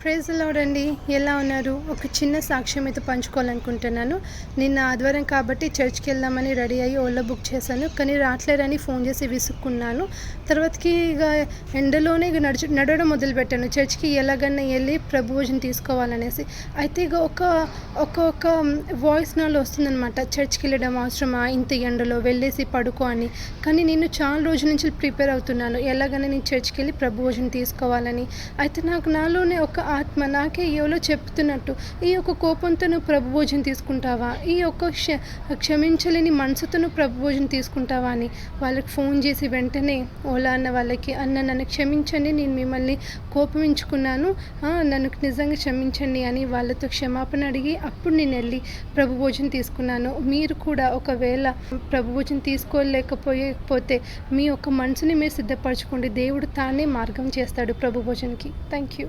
Praise the lord అండి. ఎలా ఉన్నారు? ఒక చిన్న సాక్ష్యం మీతో పంచుకోవాలనుకుంటున్నాను. నిన్న ఆదివారం కాబట్టి చర్చ్‌కి వెళ్దామని రెడీ అయ్యి ఓలా బుక్ చేశాను. కానీ రావట్లేదని ఫోన్ చేసి విసుక్కున్నాను. తర్వాతకి ఇక ఎండలోనే ఇక నడవడం మొదలుపెట్టాను. చర్చ్‌కి ఎలాగన్నా వెళ్ళి ప్రభు భోజనం తీసుకోవాలనేసి. అయితే ఇక ఒక వాయిస్ నాలో వస్తుందనమాట. చర్చ్‌కి వెళ్ళడం అవసరమా? ఇంత ఎండలో వెళ్ళేసి పడుకో అని. కానీ నేను చాలా రోజుల నుంచి ప్రిపేర్ అవుతున్నాను. ఎలాగైనా నేను చర్చ్‌కి వెళ్ళి ప్రభు భోజనం తీసుకోవాలని. అయితే నాకు నాలోనే ఒక ఆత్మ నాకే ఎవరో చెప్తున్నట్టు, ఈ యొక్క కోపంతో నువ్వు ప్రభు భోజనం తీసుకుంటావా? ఈ యొక్క క్షమించలేని మనసుతో నువ్వు ప్రభు భోజనం తీసుకుంటావా అని వాళ్ళకి ఫోన్ చేసి వెంటనే ఓలా అన్న వాళ్ళకి, నన్ను క్షమించండి, నేను మిమ్మల్ని కోపమించుకున్నాను, నన్ను నిజంగా క్షమించండి అని వాళ్ళతో క్షమాపణ అడిగి అప్పుడు నేను వెళ్ళి ప్రభు భోజనం తీసుకున్నాను. మీరు కూడా ఒకవేళ ప్రభు భోజనం తీసుకోలేకపోతే మీ యొక్క మనసుని మీరు సిద్ధపరచుకోండి. దేవుడు తానే మార్గం చేస్తాడు ప్రభు భోజనంకి. Thank you.